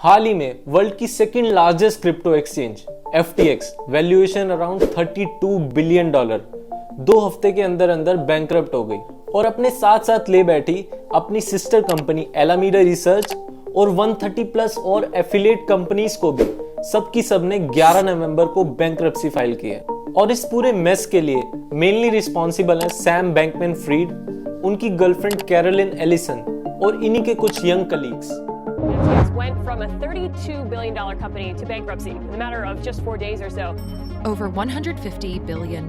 हाल ही में वर्ल्ड की second largest crypto exchange FTX valuation around $32 billion 2 हफ्ते के अंदर अंदर बैंकरप्ट हो गई और अपने साथ साथ ले बैठी अपनी सिस्टर कंपनी एलामीडा रिसर्च और 130 प्लस और एफिलिएट कंपनीज को भी सबकी सबने 11 नवंबर को बैंकरप्सी फाइल की है। और इस पूरे मेस के लिए मेनली रिस्पॉन्सिबल है सैम बैंकमैन-फ्रीड, उनकी गर्लफ्रेंड कैरोलिन एलिसन और इन्हीं के कुछ young colleagues. FTX went from a $32 billion company to bankruptcy in a matter of just 4 days or so. Over $150 billion.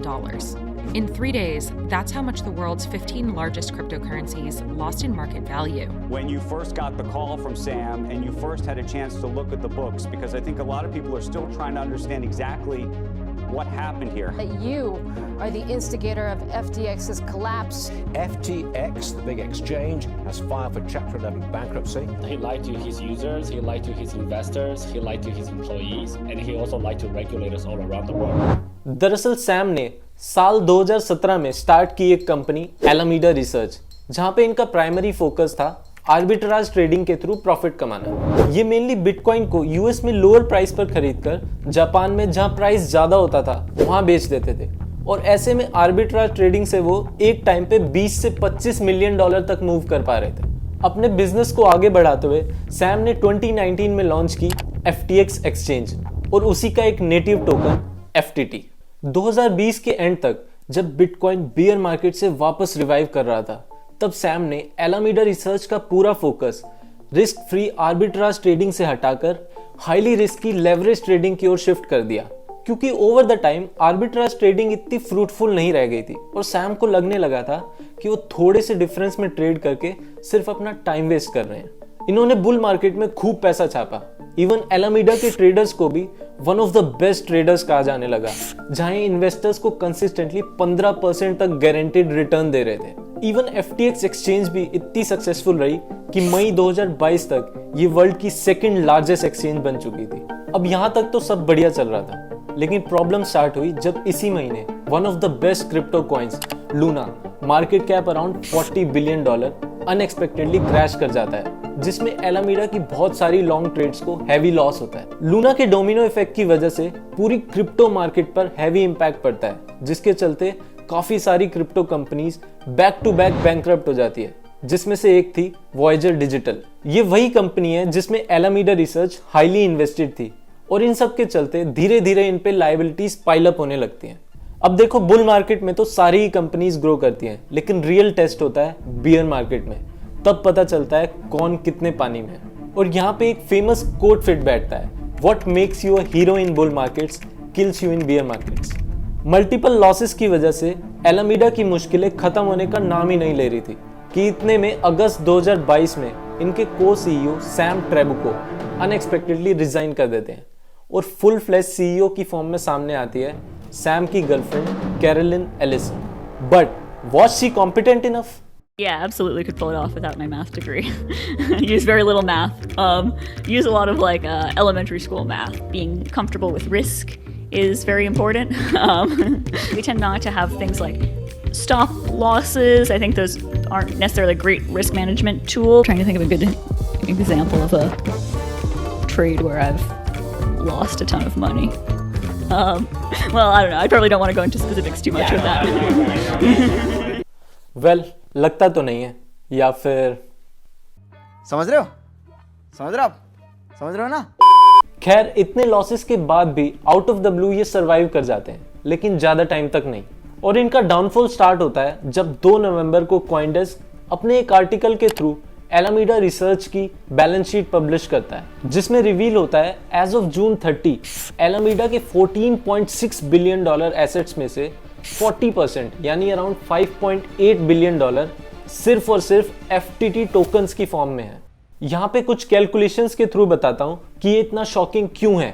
In 3 days, that's how much the world's 15 largest cryptocurrencies lost in market value. When you first got the call from Sam and you first had a chance to look at the books, because I think a lot of people are still trying to understand exactly what happened here. That you are the instigator of FTX's collapse. FTX, the big exchange, has filed for Chapter 11 bankruptcy. He lied to his users, he lied to his investors, he lied to his employees, and he also lied to regulators all around the world. दरअसल Sam ने साल 2017 में start की एक company एलामीडा research, जहां पे इनका primary focus था आर्बिट्राज ट्रेडिंग के थ्रू प्रॉफिट कमाना। ये मेनली बिटकॉइन को यूएस में लोअर प्राइस पर खरीदकर जापान में जहां प्राइस ज्यादा होता था वहां बेच देते थे और ऐसे में आर्बिट्राज ट्रेडिंग से वो एक टाइम पे 20 से 25 मिलियन डॉलर तक मूव कर पा रहे थे। अपने बिजनेस को आगे बढ़ाते हुए सैम ने 2019 में लॉन्च की FTX एक्सचेंज और उसी का एक नेटिव टोकन FTT। 2020 के एंड तक जब बिटकॉइन बियर मार्केट से वापस रिवाइव कर रहा था, तब सैम ने एलामीडा रिसर्च का पूरा focus risk free arbitrage trading से हटाकर हाईली रिस्की लेवरेज ट्रेडिंग की ओर शिफ्ट कर दिया, क्योंकि over the time arbitrage trading इतनी फ्रूटफुल नहीं रह गई थी और सैम को लगने लगा था कि वो थोड़े से डिफरेंस में ट्रेड करके सिर्फ अपना टाइम वेस्ट कर रहे हैं। इन्होंने बुल मार्केट में खूब पैसा छापा। इवन एलामीडा के ट्रेडर्स को भी one of the best traders कहा जाने लगा, जहां इन्वेस्टर्स को कंसिस्टेंटली 15% तक गारंटीड रिटर्न दे रहे थे। इवन FTX एक्सचेंज भी इतनी सक्सेसफुल रही कि मई 2022 तक ये वर्ल्ड की सेकंड लार्जेस्ट एक्सचेंज बन चुकी थी। अब यहाँ तक तो सब बढ़िया चल रहा था, लेकिन प्रॉब्लम स्टार्ट हुई जब इसी महीने one of the best crypto coins Luna, market cap around $40 billion, unexpectedly crash कर जाता है, जिसमें एलामीडा की बहुत सारी लॉन्ग ट्रेड्स को हैवी लॉस होता है। लूना के डोमिनो इफेक्ट की वजह से पूरी क्रिप्टो मार्केट पर हैवी इंपैक्ट पड़ता है, जिसके चलते काफी सारी crypto companies back to back bankrupt हो जाती है, जिसमें से एक थी वॉयेजर डिजिटल। ये वही कंपनी है जिसमें एलामीडा रिसर्च हाईली इन्वेस्टेड थी और इन सब के चलते धीरे धीरे इन पे लायबिलिटीज पाइल अप होने लगती हैं। अब देखो, बुल मार्केट में तो सारी ही कंपनीज ग्रो करती हैं, लेकिन रियल टेस्ट होता है बियर मार्केट में। तब पता चलता है कौन कितने पानी में है। और यहाँ पे एक फेमस कोट फिट बैठता है, what makes you a hero in bull markets kills you in bear markets. Multiple losses की वजह से एलामीडा की मुश्किलें खत्म होने का नाम ही नहीं ले रही थी कि इतने में अगस्त 2022 में इनके CEO Sam Trabucco unexpectedly resign कर देते हैं और फुल फ्लैश CEO की फॉर्म में सामने आती है सैम की girlfriend Caroline Ellison. But was she competent enough? Yeah, absolutely could pull it off without my math degree. Use very little math. Use a lot of elementary school math. Being comfortable with risk is very important. We tend not to have things like stop losses. I think those aren't necessarily a great risk management tool. Trying to think of a good example of a trade where I've lost a ton of money. Well, I don't know. I probably don't want to go into specifics too much with that. Well, लगता तो नहीं है, या फिर समझ रहे हो ना? खैर, इतने लॉसेस के बाद भी आउट ऑफ द ब्लू ये सरवाइव कर जाते हैं, लेकिन ज्यादा टाइम तक नहीं। और इनका डाउनफॉल स्टार्ट होता है जब 2 नवंबर को कॉइनडेस्क अपने एक आर्टिकल के थ्रू एलामीडा रिसर्च की बैलेंस शीट पब्लिश करता है, जिसमें रिवील होता है एज ऑफ जून 30 एलामीडा के $14.6 बिलियन एसेट्स में से 40% यानी अराउंड $5.8 बिलियन सिर्फ और सिर्फ FTT टोकन्स की फॉर्म में है। यहाँ पे कुछ कैलकुलेशंस के थ्रू बताता हूँ कि ये इतना शॉकिंग क्यों है।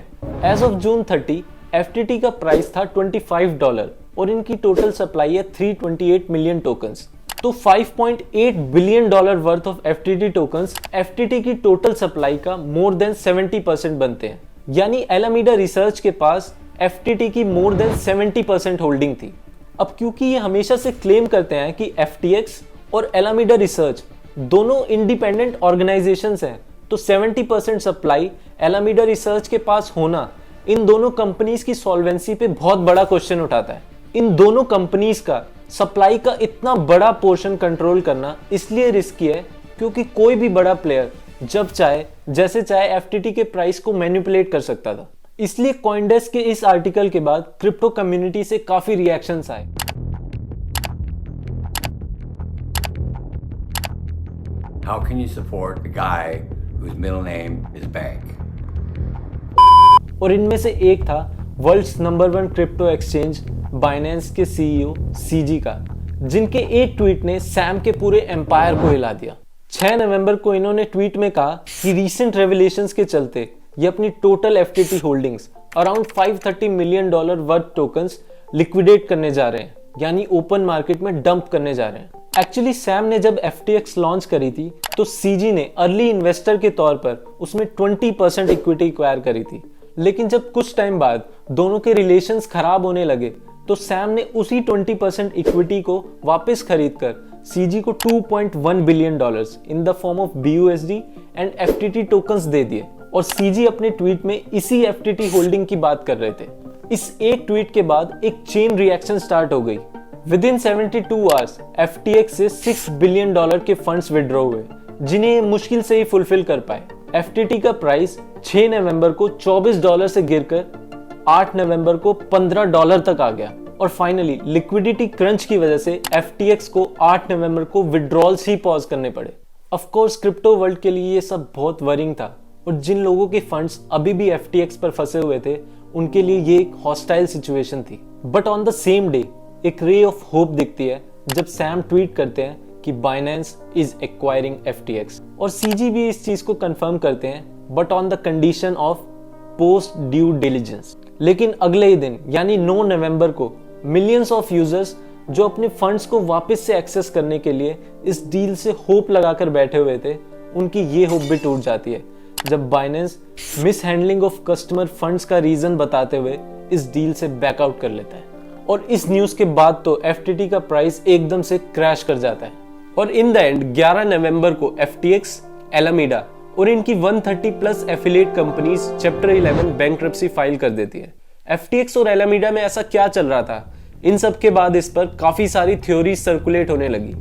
एज ऑफ जून 30 FTT का प्राइस था $25 और इनकी टोटल सप्लाई है 328 मिलियन टोकन्स। तो $5.8 billion worth of FTT tokens FTT की टोटल सप्लाई का मोर देन 70% बनते हैं। यानी एलामीडा रिसर्च के पास FTT की मोर देन 70% होल्डिंग थी। अब क्योंकि ये हमेशा से क्लेम करते हैं कि FTX और एलामीडा रिसर्च दोनों इंडिपेंडेंट ऑर्गेनाइजेशंस हैं, तो 70% सप्लाई एलामीडा रिसर्च के पास होना इन दोनों कंपनीज की सॉल्वेंसी पे बहुत बड़ा क्वेश्चन उठाता है। इन दोनों कंपनीज का सप्लाई का इतना बड़ा पोर्शन कंट्रोल करना इसलिए रिस्की है क्योंकि कोई भी बड़ा प्लेयर जब चाहे जैसे चाहे एफटीटी के प्राइस को मैनिपुलेट कर सकता था। इसलिए कॉइनडेस्क के इस आर्टिकल के बाद क्रिप्टो कम्युनिटी से काफी रिएक्शंस आए। How can you support a guy whose middle name is Bank? और इनमें से एक था world's number 1 crypto exchange Binance के सीईओ सीजी का, जिनके एक ट्वीट ने सैम के पूरे एम्पायर को हिला दिया। 6 नवंबर को इन्होंने ट्वीट में कहा कि रीसेंट रेवलेशंस के चलते ये अपनी total FTT holdings around $530 million worth tokens liquidate करने जा रहे हैं, यानी ओपन मार्केट में डंप करने जा रहे हैं। एक्चुअली सैम ने जब FTX लॉन्च करी थी तो सीजी ने अर्ली इन्वेस्टर के तौर पर उसमें 20% इक्विटी एक्वायर करी थी, लेकिन जब कुछ टाइम बाद दोनों के रिलेशंस खराब होने लगे तो सैम ने उसी 20% इक्विटी को वापस खरीदकर सीजी को $2.1 billion in the form of BUSD and FTT tokens दे दिए। और सीजी अपने ट्वीट में इसी FTT होल्डिंग की बात कर रहे थे। इस एक ट्वीट के बाद एक चेन रिएक्शन स्टार्ट हो गई। विदिन 72 आवर्स FTX से $6 बिलियन के फंड्स विड्रॉ हुए, जिन्हें मुश्किल से ही फुलफिल कर पाए। FTT का प्राइस 6 नवंबर को $24 से गिरकर 8 नवंबर को $15 तक आ गया और फाइनली लिक्विडिटी क्रंच की वजह से FTX को 8 नवंबर को विड्रॉल्स ही पॉज करने पड़े। ऑफ कोर्स क्रिप्टो वर्ल्ड के लिए ये सब बहुत वरिंग था और जिन लोगों के फंड्स अभी भी FTX पर फंसे हुए थे उनके लिए ये एक हॉस्टाइल सिचुएशन थी। But on the same day एक रे ऑफ होप दिखती है जब सैम ट्वीट करते हैं कि बाइनेंस इज एक्वायरिंग FTX और सीजी भी इस चीज को कंफर्म करते हैं, but on the condition of post due diligence. लेकिन अगले ही दिन यानी 9 नवंबर को मिलियंस ऑफ यूजर्स जो अपने फंड्स को वापस से एक्सेस करने के लिए इस डील से होप लगाकर बैठे हुए थे, उनकी ये होप भी टूट जाती है जब Binance miss handling of customer funds का रीजन बताते हुए इस डील से बैकआउट कर लेता है। और इस न्यूज के बाद तो FTT का प्राइस एकदम से क्रैश कर जाता है और इन द एंड 11 नवंबर को FTX, एलामीडा और इनकी 130 plus affiliate companies chapter 11 bankruptcy file कर देती है। FTX और एलामीडा में ऐसा क्या चल रहा था, इन सब के बाद इस पर काफी सारी थ्योरी सर्कुलेट होने लगी,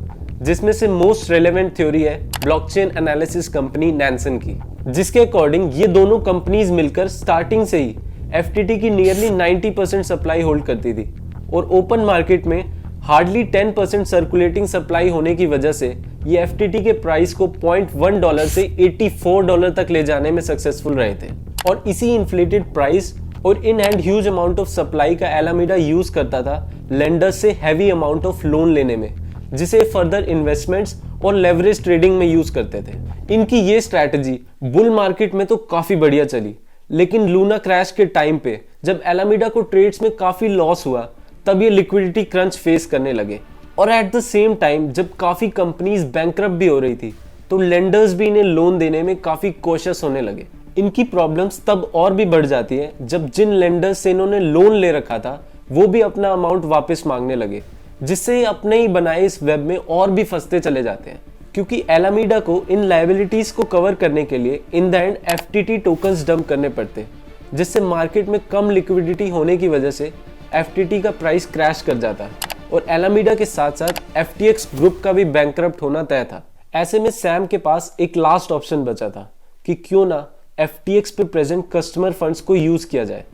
जिसमें से मोस्ट रेलेवेंट थ्योरी है ब्लॉकचेन एनालिसिस कंपनी नैनसन की, जिसके अकॉर्डिंग ये दोनों कंपनीज मिलकर स्टार्टिंग से ही FTT की नियरली 90% सप्लाई होल्ड करती थी और ओपन मार्केट में हार्डली 10% सर्कुलेटिंग सप्लाई होने की वजह से ये FTT के प्राइस को $0.1 से $84 तक ले जाने में सक्सेसफुल रहे थे। और इसी इन्फ्लेटेड प्राइस और in hand huge amount of supply का एलामीडा यूज करता था लेंडर्स से हैवी अमाउंट ऑफ लोन लेने में, जिसे फर्दर इन्वेस्टमेंट्स और लेवरेज ट्रेडिंग में यूज करते थे। इनकी ये स्ट्रैटेजी बुल मार्केट में तो काफी बढ़िया चली, लेकिन लूना क्रैश के टाइम पे जब एलामीडा को ट्रेड्स में काफी लॉस हुआ तब ये लिक्विडिटी क्रंच फेस करने लगे। और एट द सेम टाइम जब काफी कंपनीज बैंकरप्ट भी हो रही थी तो लेंडर्स भी इन्हें लोन देने में काफी कॉशियस होने लगे। इनकी प्रॉब्लम्स तब और भी बढ़ जाती है जब जिन लेंडर्स से इन्होंने लोन ले रखा था वो भी अपना अमाउंट वापस मांगने लगे, जिससे ये अपने ही बनाए इस वेब में और भी फंसते चले जाते हैं। क्योंकि एलामीडा को इन लायबिलिटीज को कवर करने के लिए in the end FTT tokens dump करने पड़ते, जिससे मार्केट में कम लिक्विडिटी होने की वजह से FTT का प्राइस क्रैश कर जाता और एलामीडा के साथ साथ FTX ग्रुप का भी बैंकरप्ट होना तय था। ऐसे में सैम के पास एक लास्ट ऑप्शन बचा था कि क्यों ना FTX पे प्रेजेंट कस्टमर फंड्स को यूज किया जाए।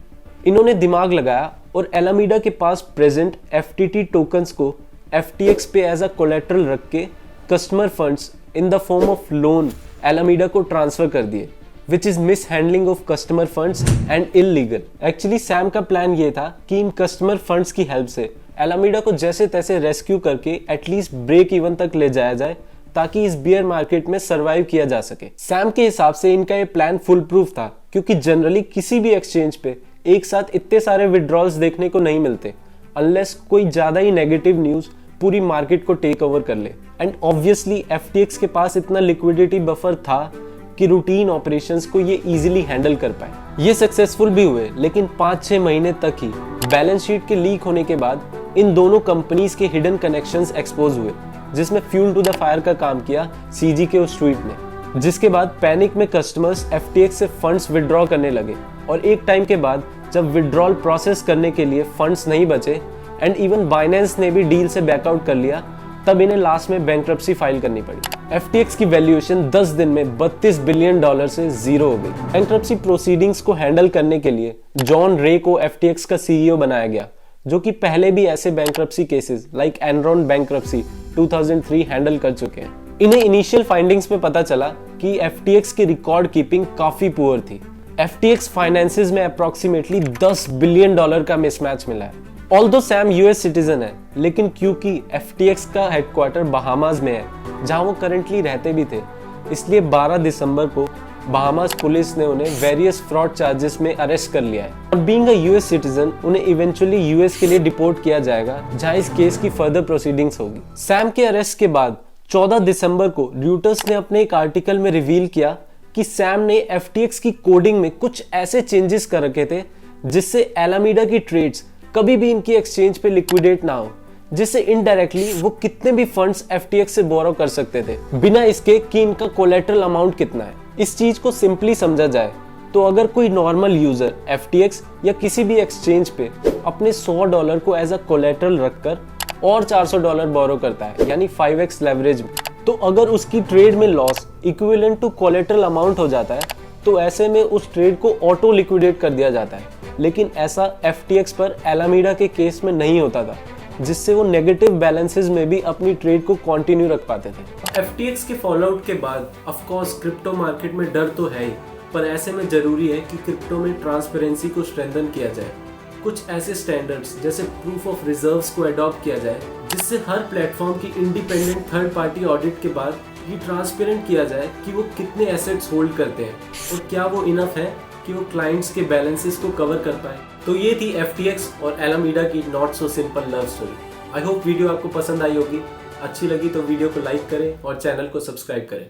इन्होंने दिमाग लगाया और एलामीडा के पास प्रेजेंट FTT टोकन्स को FTX पे एज अ कोलेट्रल रख के customer funds in the form of loan Alameda को ट्रांसफर कर दिए, which is mishandling of customer funds and illegal. Actually Sam का प्लान ये था कि इन कस्टमर फंड्स की हेल्प से एलामीडा को जैसे तैसे रेस्क्यू करके एटलीस्ट ब्रेक इवन तक ले जाया जाए ताकि इस बियर मार्केट में सरवाइव किया जा सके। सैम के हिसाब से इनका ये प्लान फुल प्रूफ था, क्योंकि जनरली किसी भी एक्सचेंज पे एक साथ इतने सारे विड्रॉल्स देखने को नहीं मिलते अनलेस कोई ज्यादा ही नेगेटिव न्यूज पूरी मार्केट को टेक ओवर कर ले। एंड ऑब्वियसली FTX के पास इतना लिक्विडिटी बफर था कि रूटीन ऑपरेशंस को ये इजीली हैंडल कर पाए। ये सक्सेसफुल भी हुए, लेकिन 5-6 महीने तक ही बैलेंस शीट के लीक होने के बाद इन दोनों कंपनीज के हिडन कनेक्शंस एक्सपोज हुए, जिसमें फ्यूल टू द फायर का काम किया सीजी के उस ट्वीट ने। जिसके बाद पैनिक में कस्टमर्स FTX से फंड्स विड्रॉ करने लगे और एक टाइम के बाद जब विड्रॉल प्रोसेस करने के लिए फंड्स नहीं बचे एंड इवन बाइनेंस ने भी डील से बैकआउट कर लिया, तब इन्हें लास्ट में बैंक्रप्सी फाइल करनी पड़ी। FTX की वैल्यूएशन 10 दिन में $32 बिलियन से जीरो हो गई। बैंक्रप्सी प्रोसीडिंग्स को हैंडल करने के लिए जॉन रे को FTX का CEO बनाया गया, जो कि पहले भी ऐसे bankruptcy cases like Enron bankruptcy 2003 handle कर चुके हैं। इन्हें इनिशियल फाइंडिंग्स में पता चला कि FTX की रिकॉर्ड कीपिंग काफी पुअर थी। FTX फाइनेंसेस में अप्रोक्सीमेटली $10 बिलियन का मिसमैच मिला है। ऑल्दो सैम US सिटीजन है, लेकिन क्योंकि FTX का हेडक्वार्टर बहामास में है, जहां वो करंटली रहते भी थे, इसलिए 12 दिसंबर को बहामास पुलिस ने उन्हें वेरियस फ्रॉड चार्जेस में अरेस्ट कर लिया है और बीइंग अ US सिटीजन उन्हें इवेंचुअली US के लिए डिपोर्ट किया जाएगा, जहां इस केस की फर्दर प्रोसीडिंग्स होगी। सैम के अरेस्ट के बाद 14 दिसंबर को रॉयटर्स ने अपने एक आर्टिकल में रिवील किया कि सैम ने FTX की कोडिंग में कुछ ऐसे चेंजेस कर रखे थे जिससे एलामीडा की ट्रेड्स कभी भी इनकी एक्सचेंज पे लिक्विडेट ना हो, जिससे इनडायरेक्टली वो कितने भी फंड्स FTX से बोरो कर सकते थे बिना इसके कि इनका कोलेटरल अमाउंट कितना है। इस चीज को सिंपली समझा जाए तो अगर कोई नॉर्मल यूजर FTX या किसी भी एक्सचेंज पे अपने $100 को एज अ कोलेटरल रखकर और $400 बोरो करता है, यानी 5x लेवरेज में, तो अगर उसकी ट्रेड में loss equivalent to collateral amount हो जाता है, तो ऐसे में उस ट्रेड को ऑटो लिक्विडेट कर दिया जाता है। लेकिन ऐसा FTX पर एलामीडा के केस में नहीं होता था, जिससे वो नेगेटिव बैलेंसेस में भी अपनी ट्रेड को कंटिन्यू रख पाते थे। FTX के फॉलोआउट के बाद ऑफ कोर्स क्रिप्टो मार्केट में डर तो है ही, पर ऐसे में जरूरी है कि क्रिप्टो में ट्रांसपेरेंसी को स्ट्रेंथन किया जाए। कुछ ऐसे स्टैंडर्ड्स जैसे प्रूफ ऑफ रिजर्व्स को अडॉप्ट किया जाए, जिससे हर प्लेटफॉर्म की इंडिपेंडेंट थर्ड पार्टी ऑडिट के बाद ये ट्रांसपेरेंट किया जाए कि वो कितने एसेट्स होल्ड करते हैं और क्या वो इनफ है कि वो क्लाइंट्स के बैलेंसेस को कवर कर पाए। तो ये थी FTX और एलामीडा की not so simple love story. I hope video आपको पसंद आई होगी। अच्छी लगी तो वीडियो को लाइक करें और चैनल को सब्सक्राइब करें।